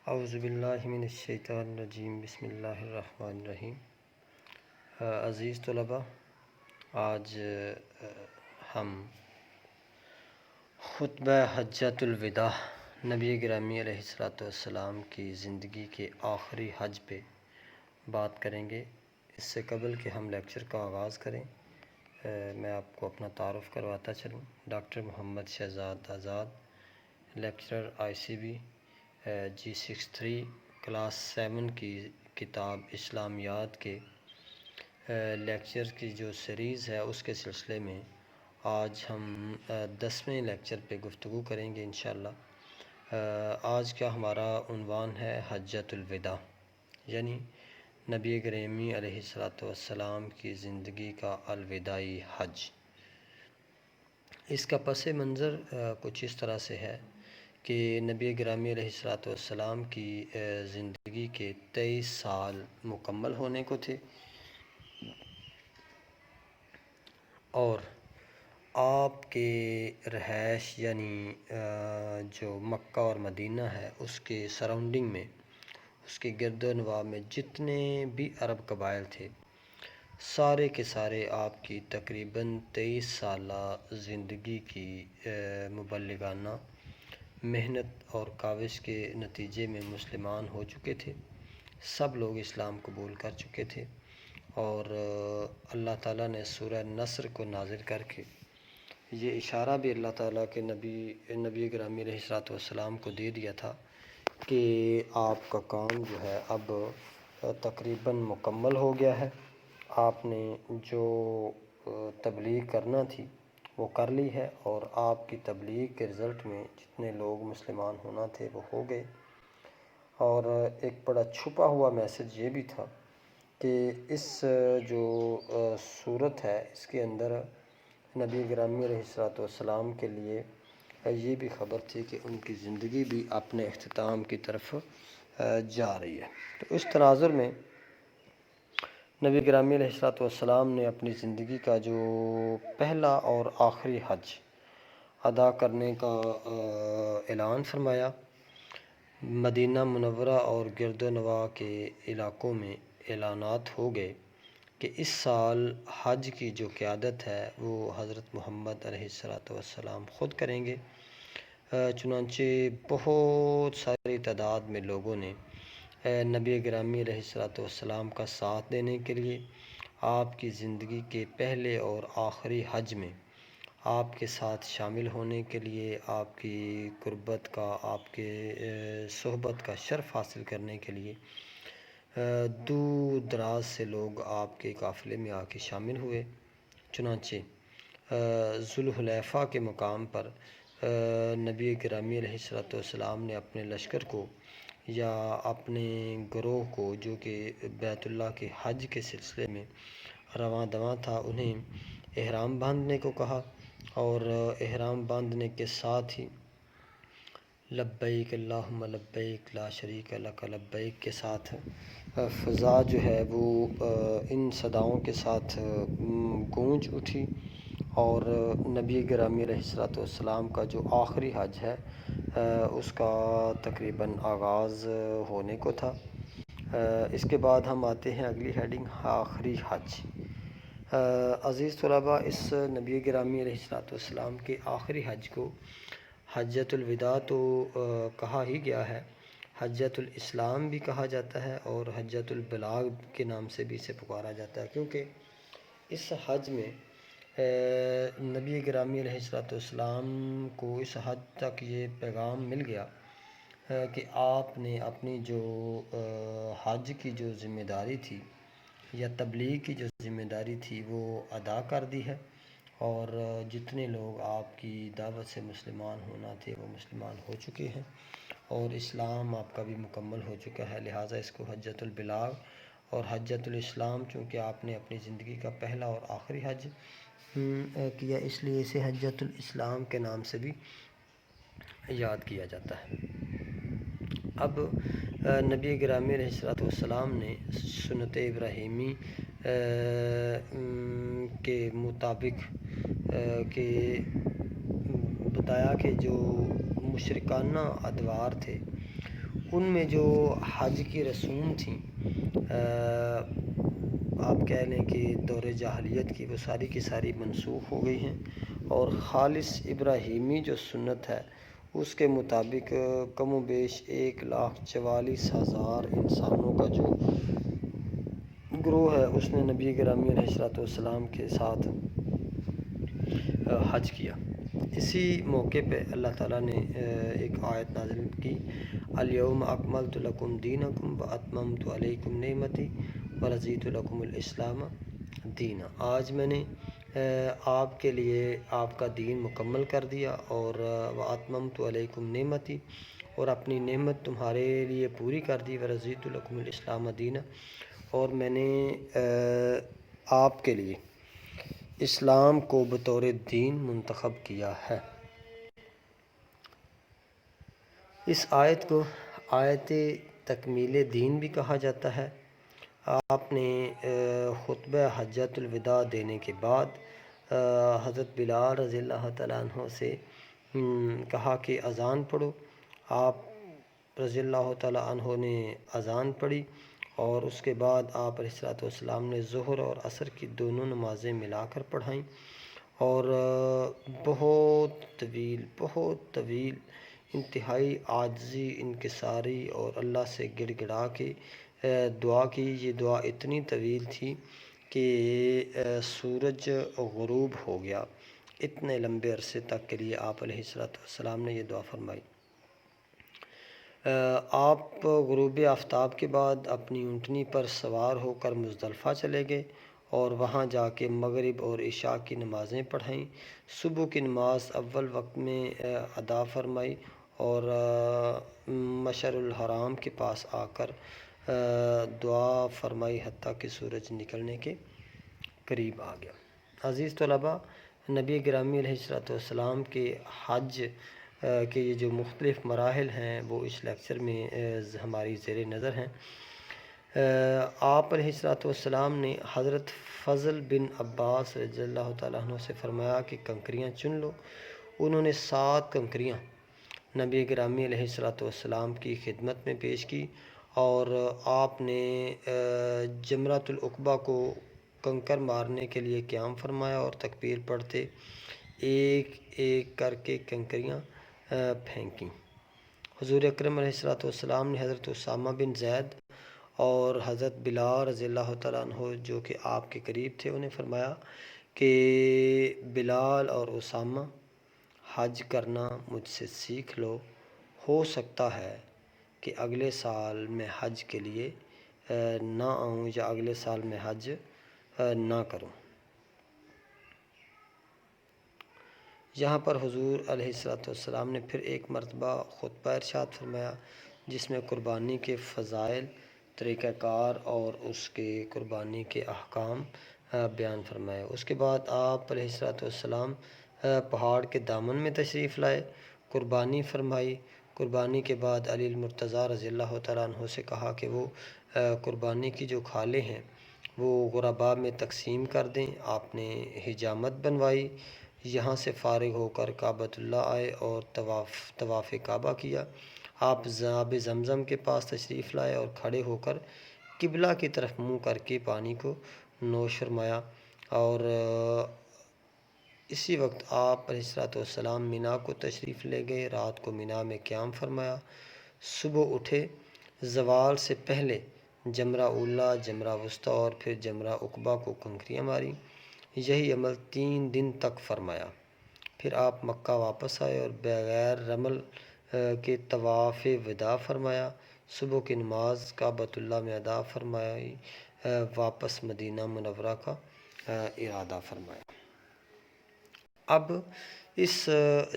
اعوذ باللہ من الشیطان الرجیم بسم اللہ الرحمن الرحیم۔ عزیز طلباء، آج ہم خطبہ حجۃ الوداع نبی گرامی علیہ الصلوۃ والسلام کی زندگی کے آخری حج پہ بات کریں گے۔ اس سے قبل کہ ہم لیکچر کا آغاز کریں، میں آپ کو اپنا تعارف کرواتا چلوں۔ ڈاکٹر محمد شہزاد آزاد، لیکچرر ICB G63 کلاس 7 کی کتاب اسلامیات کے لیکچر کی جو سیریز ہے اس کے سلسلے میں آج ہم 10ویں لیکچر پہ گفتگو کریں گے انشاءاللہ۔ آج کا ہمارا عنوان ہے حجۃ الوداع، یعنی نبی گرامی علیہ الصلوۃ والسلام کی زندگی کا الوداعی حج۔ اس کا پس منظر کچھ اس طرح سے ہے کہ نبی گرامی علیہ الصلوۃ والسلام کی زندگی کے 23 سال مکمل ہونے کو تھے، اور آپ کے رہائش یعنی جو مکہ اور مدینہ ہے اس کے سراؤنڈنگ میں، اس کے گرد و نواح میں جتنے بھی عرب قبائل تھے، سارے کے سارے آپ کی تقریباً 23 سالہ زندگی کی مبلغانہ محنت اور کاوش کے نتیجے میں مسلمان ہو چکے تھے۔ سب لوگ اسلام قبول کر چکے تھے، اور اللہ تعالیٰ نے سورہ نصر کو نازل کر کے یہ اشارہ بھی اللہ تعالیٰ کے نبی گرامی علیہ الصلوۃ والسلام کو دے دیا تھا کہ آپ کا کام جو ہے اب تقریباً مکمل ہو گیا ہے۔ آپ نے جو تبلیغ کرنا تھی وہ کر لی ہے، اور آپ کی تبلیغ کے رزلٹ میں جتنے لوگ مسلمان ہونا تھے وہ ہو گئے۔ اور ایک بڑا چھپا ہوا میسج یہ بھی تھا کہ اس جو صورت ہے اس کے اندر نبی گرامی علیہ الصلوۃ والسلام کے لیے یہ بھی خبر تھی کہ ان کی زندگی بھی اپنے اختتام کی طرف جا رہی ہے۔ تو اس تناظر میں نبی گرامی علیہ الصلوۃ والسلام نے اپنی زندگی کا جو پہلا اور آخری حج ادا کرنے کا اعلان فرمایا۔ مدینہ منورہ اور گرد و نواح کے علاقوں میں اعلانات ہو گئے کہ اس سال حج کی جو قیادت ہے وہ حضرت محمد علیہ الصلوۃ والسلام خود کریں گے۔ چنانچہ بہت ساری تعداد میں لوگوں نے نبی گرامی علیہ الصلوۃ والسلام کا ساتھ دینے کے لیے آپ کی زندگی کے پہلے اور آخری حج میں آپ کے ساتھ شامل ہونے کے لیے، آپ کی قربت کا، آپ کے صحبت کا شرف حاصل کرنے کے لیے دور دراز سے لوگ آپ کے قافلے میں آ کے شامل ہوئے۔ چنانچہ ذوالحلیفہ کے مقام پر نبی گرامی علیہ الصلوۃ والسلام نے اپنے لشکر کو یا اپنے گروہ کو جو کہ بیت اللہ کے حج کے سلسلے میں رواں دواں تھا، انہیں احرام باندھنے کو کہا، اور احرام باندھنے کے ساتھ ہی لبیک اللہم لبیک لا شریک لک لبیک کے ساتھ فضا جو ہے وہ ان صداؤں کے ساتھ گونج اٹھی، اور نبی گرامی علیہ الصلوۃ والسلام کا جو آخری حج ہے اس کا تقریباً آغاز ہونے کو تھا۔ اس کے بعد ہم آتے ہیں اگلی ہیڈنگ، آخری حج۔ عزیز طلباء، اس نبی گرامی علیہ الصلوۃ والسلام کے آخری حج کو حجۃ الوداع تو کہا ہی گیا ہے، حجۃ الاسلام بھی کہا جاتا ہے، اور حجۃ البلاغ کے نام سے بھی اسے پکارا جاتا ہے، کیونکہ اس حج میں نبی گرامی علیہ الصلوۃ والسلام کو اس حد تک یہ پیغام مل گیا کہ آپ نے اپنی جو حج کی جو ذمہ داری تھی یا تبلیغ کی جو ذمہ داری تھی وہ ادا کر دی ہے، اور جتنے لوگ آپ کی دعوت سے مسلمان ہونا تھے وہ مسلمان ہو چکے ہیں، اور اسلام آپ کا بھی مکمل ہو چکا ہے۔ لہٰذا اس کو حجۃ البلاغ اور حجۃ الاسلام، چونکہ آپ نے اپنی زندگی کا پہلا اور آخری حج کیا، اس لیے اسے حجۃ الاسلام کے نام سے بھی یاد کیا جاتا ہے۔ اب نبی گرامی علیہ الصلوۃ والسلام نے سنت ابراہیمی کے مطابق کہ بتایا کہ جو مشرکانہ ادوار تھے ان میں جو حج کی رسوم تھیں، آپ کہہ لیں کہ دور جاہلیت کی، وہ ساری کی ساری منسوخ ہو گئی ہیں، اور خالص ابراہیمی جو سنت ہے اس کے مطابق کم و بیش 1,44,000 انسانوں کا جو گروہ ہے اس نے نبی گرامی علیہ السلام کے ساتھ حج کیا۔ اسی موقع پہ اللہ تعالیٰ نے ایک آیت نازل کی، الیوم اکملت لکم دینکم واتممت علیکم نعمتی ورضیت لکم الاسلام دینا۔ آج میں نے آپ کے لیے آپ کا دین مکمل کر دیا، اور واتممت علیکم نعمتی، اور اپنی نعمت تمہارے لیے پوری کر دی، ورضیت لکم الاسلام دینا، اور میں نے آپ کے لیے اسلام کو بطور دین منتخب کیا ہے۔ اس آیت کو آیت تکمیل دین بھی کہا جاتا ہے۔ آپ نے خطبہ حجۃ الوداع دینے کے بعد حضرت بلال رضی اللہ تعالیٰ عنہ سے کہا کہ اذان پڑھو۔ آپ رضی اللہ تعالیٰ عنہ نے اذان پڑھی، اور اس کے بعد آپ علیہ السلام نے ظہر اور عصر کی دونوں نمازیں ملا کر پڑھائیں، اور بہت طویل انتہائی عاجزی، انکساری اور اللہ سے گڑ گڑا کے دعا کی۔ یہ دعا اتنی طویل تھی کہ سورج غروب ہو گیا۔ اتنے لمبے عرصے تک کے لیے آپ علیہ السلام نے یہ دعا فرمائی۔ آپ غروب آفتاب کے بعد اپنی اونٹنی پر سوار ہو کر مزدلفہ چلے گئے، اور وہاں جا کے مغرب اور عشاء کی نمازیں پڑھائیں۔ صبح کی نماز اول وقت میں ادا فرمائی، اور مشعر الحرام کے پاس آ کر دعا فرمائی، حتیٰ کہ سورج نکلنے کے قریب آ گیا۔ عزیز طلباء، نبی گرامی علیہ السلام کے حج کے یہ جو مختلف مراحل ہیں وہ اس لیکچر میں ہماری زیر نظر ہیں۔ آپ علیہ السلام نے حضرت فضل بن عباس رضی اللہ تعالیٰ عنہ سے فرمایا کہ کنکریاں چن لو۔ انہوں نے 7 کنکریاں نبی گرامی علیہ السلام کی خدمت میں پیش کی، اور آپ نے جمرۃ العقبہ کو کنکر مارنے کے لیے قیام فرمایا، اور تکبیر پڑھتے ایک ایک کر کے کنکریاں پھینکیں۔ حضور اکرم علیہ السلام نے حضرت اسامہ بن زید اور حضرت بلال رضی اللہ تعالیٰ عنہ جو کہ آپ کے قریب تھے انہیں فرمایا کہ بلال اور اسامہ حج کرنا مجھ سے سیکھ لو، ہو سکتا ہے کہ اگلے سال میں حج کے لیے نہ آؤں، یا اگلے سال میں حج نہ کروں۔ یہاں پر حضور علیہ السلام نے پھر ایک مرتبہ خطبہ ارشاد فرمایا، جس میں قربانی کے فضائل، طریقہ کار اور اس کے قربانی کے احکام بیان فرمائے۔ اس کے بعد آپ علیہ السلام پہاڑ کے دامن میں تشریف لائے، قربانی فرمائی۔ قربانی کے بعد علی المرتضیٰ رضی اللہ تعالیٰ عنہ سے کہا کہ وہ قربانی کی جو کھالیں ہیں وہ غرباء میں تقسیم کر دیں۔ آپ نے حجامت بنوائی، یہاں سے فارغ ہو کر کعبۃ اللہ آئے اور طواف کعبہ کیا۔ آپ آب زمزم کے پاس تشریف لائے اور کھڑے ہو کر قبلہ کی طرف منہ کر کے پانی کو نوش فرمایا، اور اسی وقت آپ علیہ السلام مینا کو تشریف لے گئے، رات کو مینا میں قیام فرمایا۔ صبح اٹھے، زوال سے پہلے جمرہ اولیٰ، جمرہ وسطیٰ اور پھر جمرہ عقبہ کو کنکریاں ماری۔ یہی عمل 3 دن تک فرمایا۔ پھر آپ مکہ واپس آئے اور بغیر رمل کے طواف وداع فرمایا۔ صبح کی نماز کعبۃ اللہ میں ادا فرمائی، واپس مدینہ منورہ کا ارادہ فرمایا۔ اب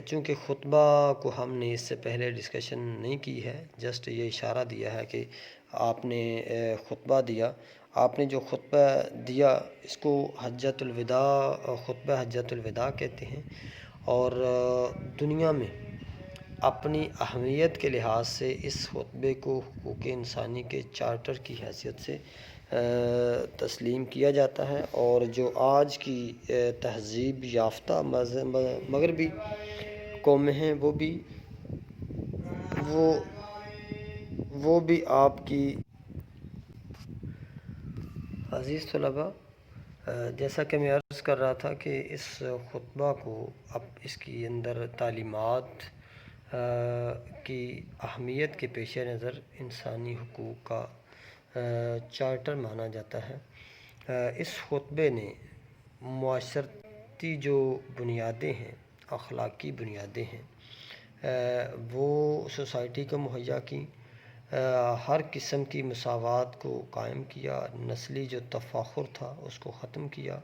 چونکہ خطبہ کو ہم نے اس سے پہلے ڈسکشن نہیں کی ہے، جسٹ یہ اشارہ دیا ہے کہ آپ نے خطبہ دیا۔ آپ نے جو خطبہ دیا اس کو حجۃ الوداع، خطبہ حجۃ الوداع کہتے ہیں، اور دنیا میں اپنی اہمیت کے لحاظ سے اس خطبے کو حقوق انسانی کے چارٹر کی حیثیت سے تسلیم کیا جاتا ہے، اور جو آج کی تہذیب یافتہ مغربی قومیں ہیں وہ وہ بھی آپ کی عزیز طلباء، جیسا کہ میں عرض کر رہا تھا کہ اس خطبہ کو اب اس کی اندر تعلیمات کی اہمیت کے پیش نظر انسانی حقوق کا چارٹر مانا جاتا ہے۔ اس خطبے نے معاشرتی جو بنیادیں ہیں، اخلاقی بنیادیں ہیں، وہ سوسائٹی کو مہیا کی، ہر قسم کی مساوات کو قائم کیا، نسلی جو تفاخر تھا اس کو ختم کیا،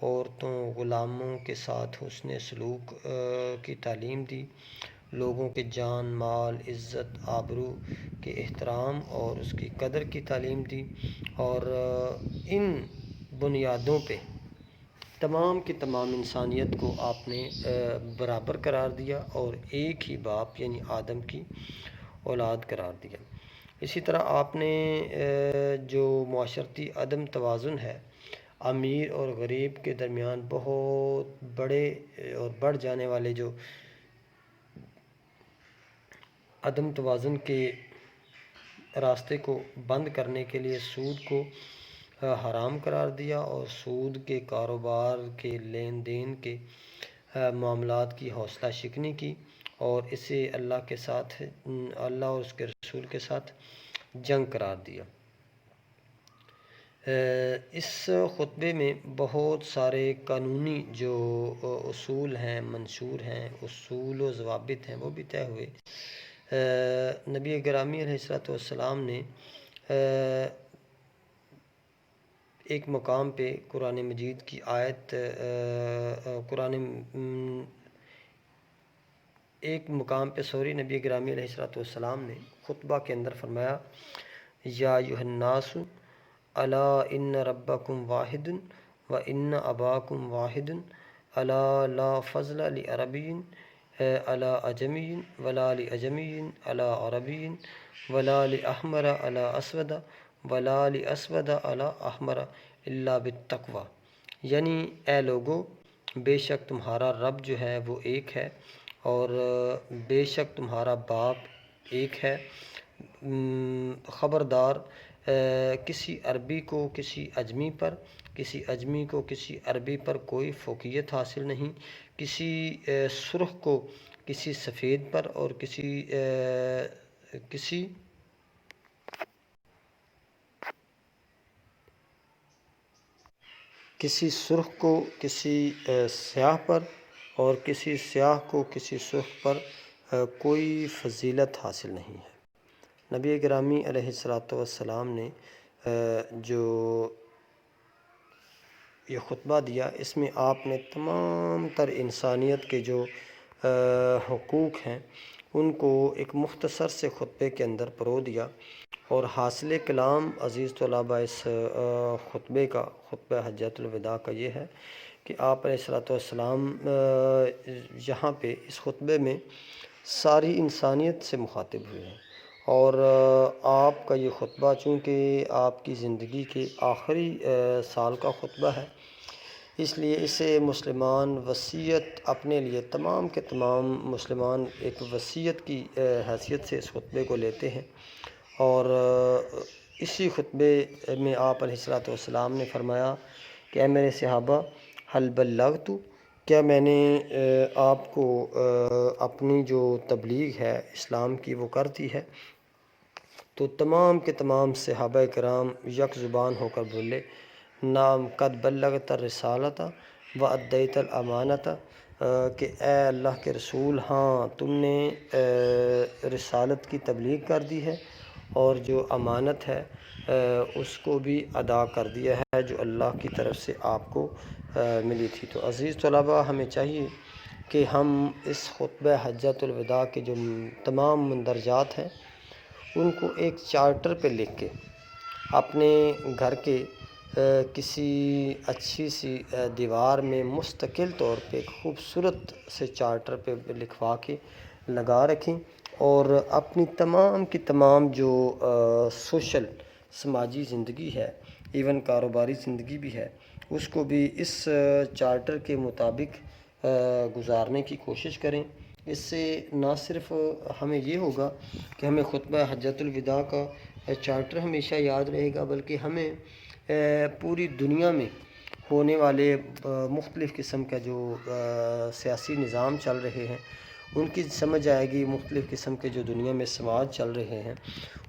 عورتوں غلاموں کے ساتھ حسن سلوک کی تعلیم دی، لوگوں کے جان مال عزت آبرو کے احترام اور اس کی قدر کی تعلیم دی، اور ان بنیادوں پہ تمام کی تمام انسانیت کو آپ نے برابر قرار دیا اور ایک ہی باپ یعنی آدم کی اولاد قرار دیا۔ اسی طرح آپ نے جو معاشرتی عدم توازن ہے، امیر اور غریب کے درمیان بہت بڑے اور بڑھ جانے والے جو عدم توازن کے راستے کو بند کرنے کے لیے سود کو حرام قرار دیا، اور سود کے کاروبار کے لین دین کے معاملات کی حوصلہ شکنی کی، اور اسے اللہ اور اس کے رسول کے ساتھ جنگ قرار دیا۔ اس خطبے میں بہت سارے قانونی جو اصول ہیں، منشور ہیں، اصول و ضوابط ہیں، وہ بھی طے ہوئے۔ نبی گرامی علیہ السلام نے ایک مقام پہ قرآن مجید کی آیت نبی گرامی علیہ السلام نے خطبہ کے اندر فرمایا، یا ایھا الناس الا ان ربکم واحد و ان اباکم واحد الا لا فضل لعربی علی عجمی ولا لعجمی علی عربی ولا لاحمر علی اسود ولا لاسود علی احمر الا بالتقوی، یعنی اے لوگو، بے شک تمہارا رب جو ہے وہ ایک ہے، اور بے شک تمہارا باپ ایک ہے۔ خبردار، کسی عربی کو کسی اجمی پر، کسی اجمی کو کسی عربی پر کوئی فوقیت حاصل نہیں، کسی سرخ کو کسی سفید پر، اور کسی سرخ کو کسی سیاہ پر، اور کسی سیاہ کو کسی سرخ پر کوئی فضیلت حاصل نہیں ہے۔ نبی گرامی علیہ السلام نے جو یہ خطبہ دیا، اس میں آپ نے تمام تر انسانیت کے جو حقوق ہیں ان کو ایک مختصر سے خطبے کے اندر پرو دیا، اور حاصل کلام عزیز طلباء اس خطبہ حجۃ الوداع کا یہ ہے کہ آپ علیہ السلام یہاں پہ اس خطبے میں ساری انسانیت سے مخاطب ہوئے ہیں، اور آپ کا یہ خطبہ چونکہ آپ کی زندگی کے آخری سال کا خطبہ ہے، اس لیے اسے مسلمان وصیت اپنے لیے تمام کے تمام مسلمان ایک وصیت کی حیثیت سے اس خطبے کو لیتے ہیں، اور اسی خطبے میں آپ علیہ السلام نے فرمایا کہ اے میرے صحابہ، حل بلغت، کیا میں نے آپ کو اپنی جو تبلیغ ہے اسلام کی وہ کر دی ہے؟ تو تمام کے تمام صحابہ کرام یک زبان ہو کر بولے، نام قد بلغت الرسالۃ و ادیت الامانۃ، کہ اے اللہ کے رسول، ہاں تم نے رسالت کی تبلیغ کر دی ہے، اور جو امانت ہے اس کو بھی ادا کر دیا ہے جو اللہ کی طرف سے آپ کو ملی تھی۔ تو عزیز طلباء، ہمیں چاہیے کہ ہم اس خطبہ حجۃ الوداع کے جو تمام مندرجات ہیں ان کو ایک چارٹر پہ لکھ کے اپنے گھر کے کسی اچھی سی دیوار میں مستقل طور پہ خوبصورت سے چارٹر پہ لکھوا کے لگا رکھیں، اور اپنی تمام کی تمام جو سوشل سماجی زندگی ہے، ایون کاروباری زندگی بھی ہے، اس کو بھی اس چارٹر کے مطابق گزارنے کی کوشش کریں، اس سے نہ صرف ہمیں یہ ہوگا کہ ہمیں خطبہ حجۃ الوداع کا چارٹر ہمیشہ یاد رہے گا، بلکہ ہمیں پوری دنیا میں ہونے والے مختلف قسم کا جو سیاسی نظام چل رہے ہیں ان کی سمجھ آئے گی، مختلف قسم کے جو دنیا میں سماج چل رہے ہیں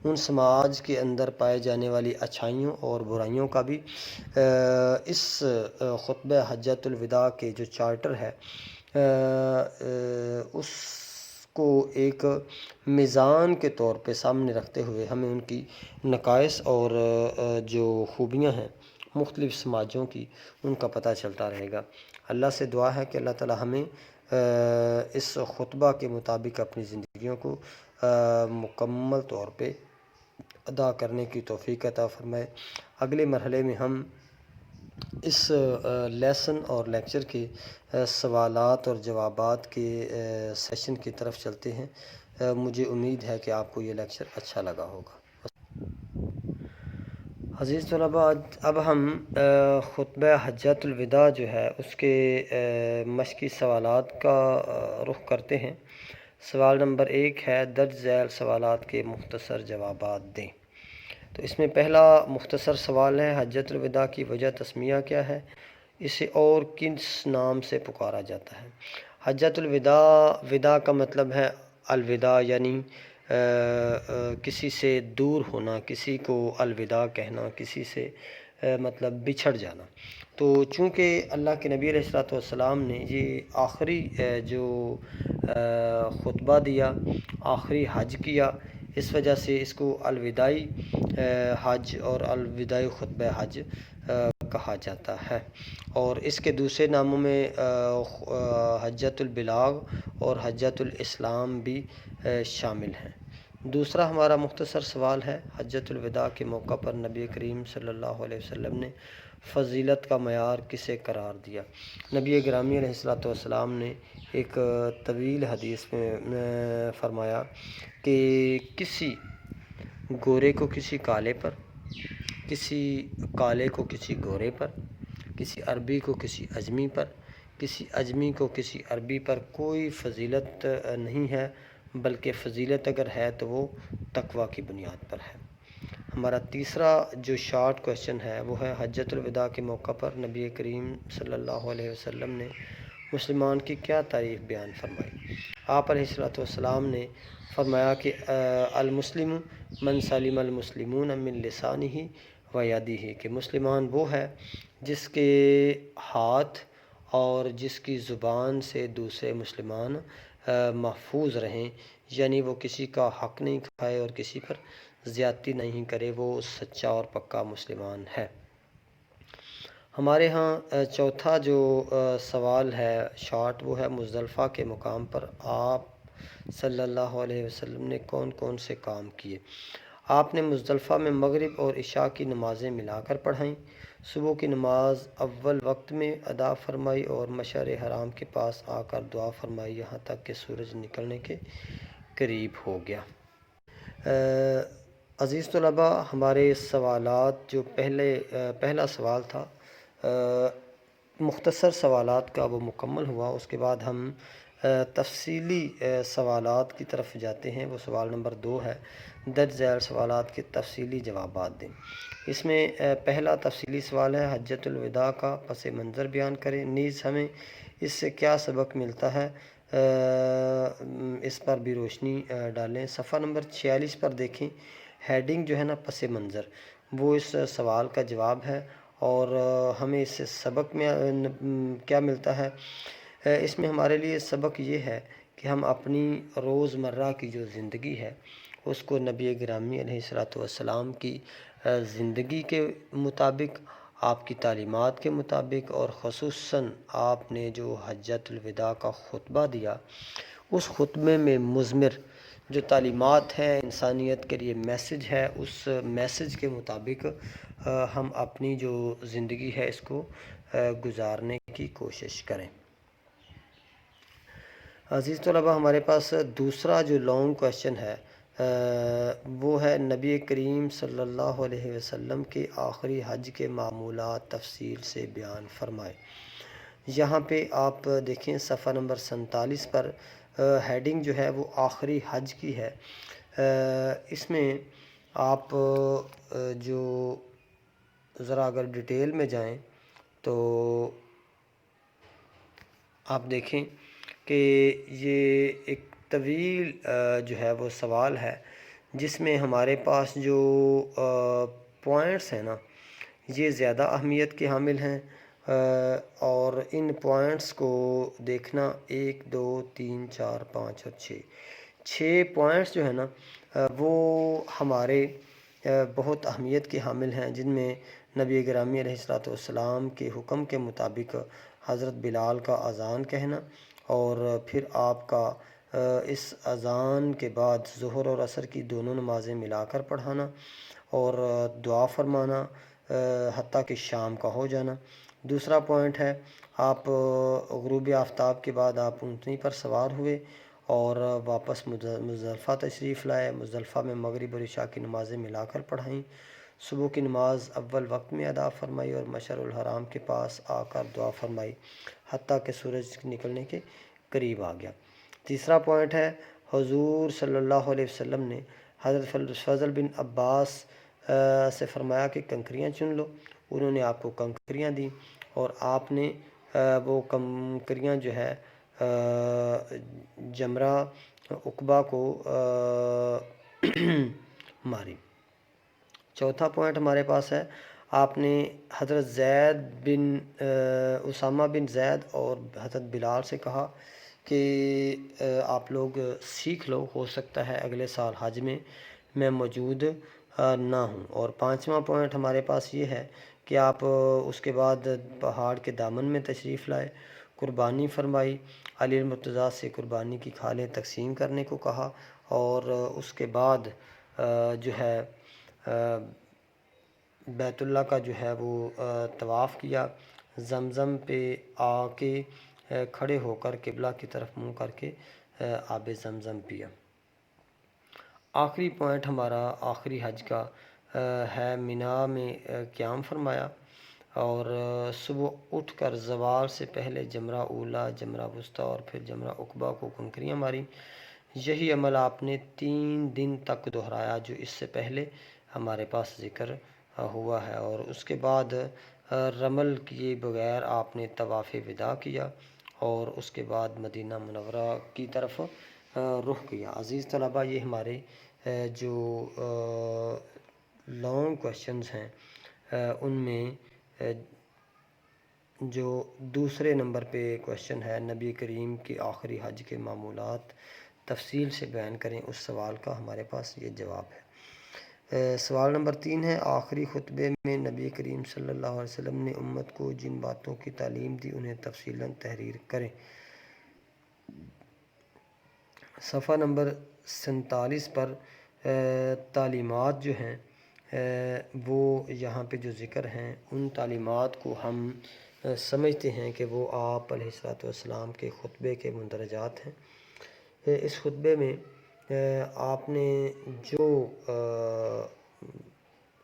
ان سماج کے اندر پائے جانے والی اچھائیوں اور برائیوں کا بھی اس خطبہ حجۃ الوداع کے جو چارٹر ہے اس کو ایک میزان کے طور پہ سامنے رکھتے ہوئے ہمیں ان کی نقائص اور جو خوبیاں ہیں مختلف سماجوں کی ان کا پتہ چلتا رہے گا۔ اللہ سے دعا ہے کہ اللہ تعالی ہمیں اس خطبہ کے مطابق اپنی زندگیوں کو مکمل طور پہ ادا کرنے کی توفیق عطا فرمائے۔ اگلے مرحلے میں ہم اس لیسن اور لیکچر کے سوالات اور جوابات کے سیشن کی طرف چلتے ہیں۔ مجھے امید ہے کہ آپ کو یہ لیکچر اچھا لگا ہوگا۔ عزیز طلباء، اب ہم خطبہ حجۃ الوداع جو ہے اس کے مشقی سوالات کا رخ کرتے ہیں۔ سوال نمبر 1 ہے درج ذیل سوالات کے مختصر جوابات دیں۔ تو اس میں پہلا مختصر سوال ہے حجۃ الوداع کی وجہ تسمیہ کیا ہے؟ اسے اور کس نام سے پکارا جاتا ہے؟ حجۃ الوداع، وداع کا مطلب ہے الوداع، یعنی کسی سے دور ہونا، کسی کو الوداع کہنا، کسی سے مطلب بچھڑ جانا۔ تو چونکہ اللہ کے نبی علیہ الصلوۃ والسلام نے یہ آخری جو خطبہ دیا، آخری حج کیا، اس وجہ سے اس کو الوداعی حج اور الوداعی خطبہ حج کہا جاتا ہے۔ اور اس کے دوسرے ناموں میں حجۃ البلاغ اور حجۃ الاسلام بھی شامل ہیں۔ دوسرا ہمارا مختصر سوال ہے حجۃ الوداع کے موقع پر نبی کریم صلی اللہ علیہ وسلم نے فضیلت کا معیار کسے قرار دیا؟ نبی گرامی علیہ الصلوۃ والسلام نے ایک طویل حدیث میں فرمایا کہ کسی گورے کو کسی کالے پر، کسی کالے کو کسی گورے پر، کسی عربی کو کسی عجمی پر، کسی عجمی کو کسی عربی پر کوئی فضیلت نہیں ہے، بلکہ فضیلت اگر ہے تو وہ تقوی کی بنیاد پر ہے۔ ہمارا تیسرا جو شارٹ کویشچن ہے وہ ہے حجۃ الوداع کے موقع پر نبی کریم صلی اللہ علیہ وسلم نے مسلمان کی کیا تعریف بیان فرمائی؟ آپ علیہ الصلوۃ والسلام نے فرمایا کہ المسلم من سلم المسلمون من لسانہ و یدہ، کہ مسلمان وہ ہے جس کے ہاتھ اور جس کی زبان سے دوسرے مسلمان محفوظ رہیں، یعنی وہ کسی کا حق نہیں کھائے اور کسی پر زیادتی نہیں کرے، وہ سچا اور پکا مسلمان ہے۔ ہمارے ہاں چوتھا جو سوال ہے شارٹ، وہ ہے مزدلفہ کے مقام پر آپ صلی اللہ علیہ وسلم نے کون کون سے کام کیے؟ آپ نے مزدلفہ میں مغرب اور عشاء کی نمازیں ملا کر پڑھائیں، صبح کی نماز اول وقت میں ادا فرمائی اور مشعر حرام کے پاس آ کر دعا فرمائی یہاں تک کہ سورج نکلنے کے قریب ہو گیا۔ عزیز طلباء، ہمارے سوالات جو پہلا سوال تھا مختصر سوالات کا وہ مکمل ہوا۔ اس کے بعد ہم تفصیلی سوالات کی طرف جاتے ہیں۔ وہ سوال نمبر 2 ہے درج ذیل سوالات کے تفصیلی جوابات دیں۔ اس میں پہلا تفصیلی سوال ہے حجۃ الوداع کا پس منظر بیان کریں، نیز ہمیں اس سے کیا سبق ملتا ہے، اس پر بھی روشنی ڈالیں۔ صفحہ نمبر 46 پر دیکھیں، ہیڈنگ جو ہے نا پس منظر، وہ اس سوال کا جواب ہے اور ہمیں اس سے سبق میں کیا ملتا ہے۔ اس میں ہمارے لیے سبق یہ ہے کہ ہم اپنی روزمرہ کی جو زندگی ہے اس کو نبی گرامی علیہ الصلوۃ والسلام کی زندگی کے مطابق، آپ کی تعلیمات کے مطابق، اور خصوصاً آپ نے جو حجۃ الوداع کا خطبہ دیا اس خطبے میں مضمر جو تعلیمات ہیں، انسانیت کے لیے میسج ہے، اس میسج کے مطابق ہم اپنی جو زندگی ہے اس کو گزارنے کی کوشش کریں۔ عزیز طلباء، ہمارے پاس دوسرا جو لانگ کویشچن ہے وہ ہے نبی کریم صلی اللہ علیہ وسلم کے آخری حج کے معمولات تفصیل سے بیان فرمائے۔ یہاں پہ آپ دیکھیں صفحہ نمبر 47 پر ہیڈنگ جو ہے وہ آخری حج کی ہے۔ اس میں آپ جو ذرا اگر ڈیٹیل میں جائیں تو آپ دیکھیں کہ یہ ایک طویل جو ہے وہ سوال ہے، جس میں ہمارے پاس جو پوائنٹس ہیں نا یہ زیادہ اہمیت کے حامل ہیں، اور ان پوائنٹس کو دیکھنا 1 2 3 4 5 اور 6 پوائنٹس جو ہے نا وہ ہمارے بہت اہمیت کے حامل ہیں، جن میں نبی گرامی علیہ الصلوۃ والسلام کے حکم کے مطابق حضرت بلال کا اذان کہنا، اور پھر آپ کا اس اذان کے بعد ظہر اور عصر کی دونوں نمازیں ملا کر پڑھانا اور دعا فرمانا حتیٰ کہ شام کا ہو جانا۔ دوسرا پوائنٹ ہے، آپ غروب آفتاب کے بعد آپ اونٹنی پر سوار ہوئے اور واپس مزدلفہ تشریف لائے، مزدلفہ میں مغرب اور عشاء کی نمازیں ملا کر پڑھائیں، صبح کی نماز اول وقت میں ادا فرمائی اور مشعر الحرام کے پاس آ کر دعا فرمائی حتیٰ کہ سورج نکلنے کے قریب آ گیا۔ تیسرا پوائنٹ ہے، حضور صلی اللہ علیہ وسلم نے حضرت فضل بن عباس سے فرمایا کہ کنکریاں چن لو۔ انہوں نے آپ کو کنکریاں دیں اور آپ نے وہ کنکریاں جو ہے جمرہ عقبہ کو ماری۔ چوتھا پوائنٹ ہمارے پاس ہے، آپ نے حضرت اسامہ بن زید اور حضرت بلال سے کہا کہ آپ لوگ سیکھ لو، ہو سکتا ہے اگلے سال حج میں موجود نہ ہوں۔ اور پانچواں پوائنٹ ہمارے پاس یہ ہے کہ آپ اس کے بعد پہاڑ کے دامن میں تشریف لائے، قربانی فرمائی، علی المرتضیٰ سے قربانی کی کھالیں تقسیم کرنے کو کہا، اور اس کے بعد جو ہے بیت اللہ کا جو ہے وہ طواف کیا، زمزم پہ آ کے کھڑے ہو کر قبلہ کی طرف منہ کر کے آب زمزم پیا۔ آخری پوائنٹ ہمارا آخری حج کا ہے، مینا میں قیام فرمایا اور صبح اٹھ کر زوال سے پہلے جمرہ اولا، جمرہ وسطیٰ اور پھر جمرہ عقبہ کو کنکریاں ماری۔ یہی عمل آپ نے 3 دن تک دہرایا جو اس سے پہلے ہمارے پاس ذکر ہوا ہے، اور اس کے بعد رمل کیے بغیر آپ نے طواف وداع کیا اور اس کے بعد مدینہ منورہ کی طرف رخ کیا۔ عزیز طلبہ، یہ ہمارے جو لانگ کویشچنز ہیں ان میں جو دوسرے نمبر پہ کویشچن ہے، نبی کریم کے آخری حج کے معمولات تفصیل سے بیان کریں، اس سوال کا ہمارے پاس یہ جواب ہے۔ سوال نمبر 3 ہے، آخری خطبے میں نبی کریم صلی اللہ علیہ وسلم نے امت کو جن باتوں کی تعلیم دی انہیں تفصیلاً تحریر کریں۔ صفحہ نمبر 47 پر تعلیمات جو ہیں وہ یہاں پہ جو ذکر ہیں ان تعلیمات کو ہم سمجھتے ہیں کہ وہ آپ علیہ الصلوۃ والسلام کے خطبے کے مندرجات ہیں۔ اس خطبے میں آپ نے جو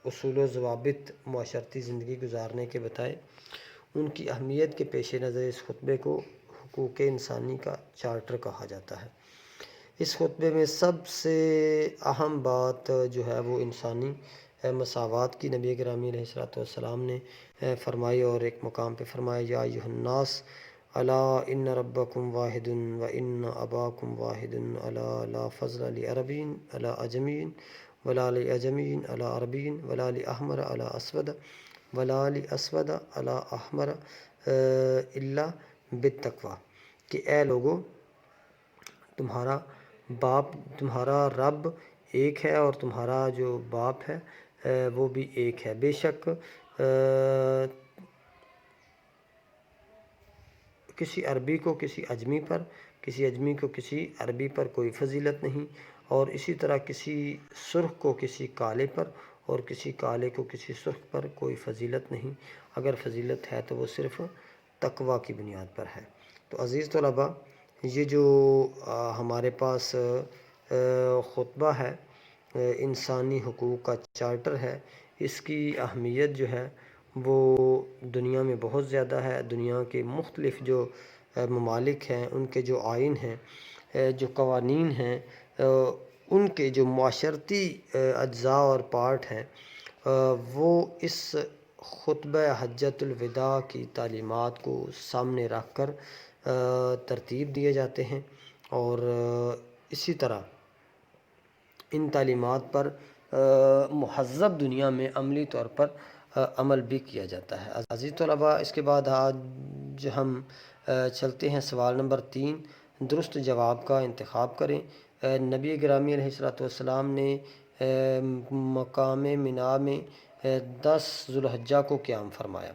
اصول و ضوابط معاشرتی زندگی گزارنے کے بتائے، ان کی اہمیت کے پیش نظر اس خطبے کو حقوق انسانی کا چارٹر کہا جاتا ہے۔ اس خطبے میں سب سے اہم بات جو ہے وہ انسانی مساوات کی نبی گرامی علیہ الصلوۃ والسلام نے فرمائی، اور ایک مقام پہ فرمایا، یا ایھا الناس الا ان ربکم واحد و ان اباکم واحد الا لا فضل لعربی علی عجمی ولا لعجمی علی عربی ولا لاحمر علی اسود ولا لاسود علی احمر الا بالتقوی، کہ اے لوگو تمہارا رب ایک ہے اور تمہارا جو باپ ہے وہ بھی ایک ہے، بے شک کسی عربی کو کسی اجمی پر، کسی اجمی کو کسی عربی پر کوئی فضیلت نہیں، اور اسی طرح کسی سرخ کو کسی کالے پر اور کسی کالے کو کسی سرخ پر کوئی فضیلت نہیں، اگر فضیلت ہے تو وہ صرف تقوی کی بنیاد پر ہے۔ تو عزیز طلباء، یہ جو ہمارے پاس خطبہ ہے، انسانی حقوق کا چارٹر ہے، اس کی اہمیت جو ہے وہ دنیا میں بہت زیادہ ہے۔ دنیا کے مختلف جو ممالک ہیں ان کے جو آئین ہیں جو قوانین ہیں ان کے جو معاشرتی اجزاء اور پارٹ ہیں وہ اس خطبہ حجۃ الوداع کی تعلیمات کو سامنے رکھ کر ترتیب دیے جاتے ہیں، اور اسی طرح ان تعلیمات پر مہذب دنیا میں عملی طور پر عمل بھی کیا جاتا ہے۔ عزیز طلباء، اس کے بعد آج ہم چلتے ہیں سوال نمبر 3، درست جواب کا انتخاب کریں۔ نبی گرامی علیہ الصلوۃ والسلام نے مقام منا میں 10 ذوالحجہ کو قیام فرمایا۔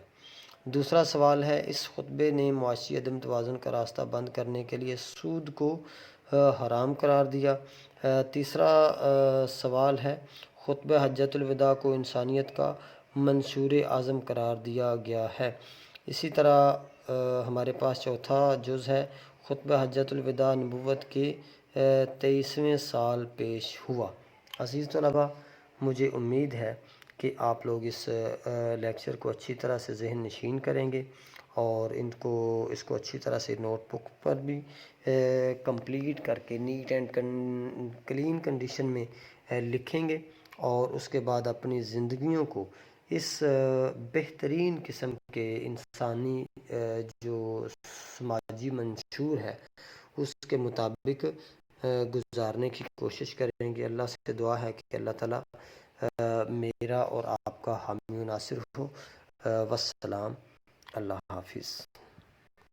دوسرا سوال ہے، اس خطبے نے معاشی عدم توازن کا راستہ بند کرنے کے لیے سود کو حرام قرار دیا۔ تیسرا سوال ہے، خطبہ حجۃ الوداع کو انسانیت کا منشور اعظم قرار دیا گیا ہے۔ اسی طرح ہمارے پاس چوتھا جز ہے، خطبہ حجۃ الوداع نبوت کے 23ویں سال پیش ہوا۔ عزیز طلباء، مجھے امید ہے کہ آپ لوگ اس لیکچر کو اچھی طرح سے ذہن نشین کریں گے اور اس کو اچھی طرح سے نوٹ بک پر بھی کمپلیٹ کر کے نیٹ اینڈ کلین کنڈیشن میں لکھیں گے، اور اس کے بعد اپنی زندگیوں کو اس بہترین قسم کے انسانی جو سماجی منشور ہے اس کے مطابق گزارنے کی کوشش کریں گے۔ اللہ سے دعا ہے کہ اللہ تعالیٰ میرا اور آپ کا حامی و ناصر ہو۔ والسلام، اللہ حافظ۔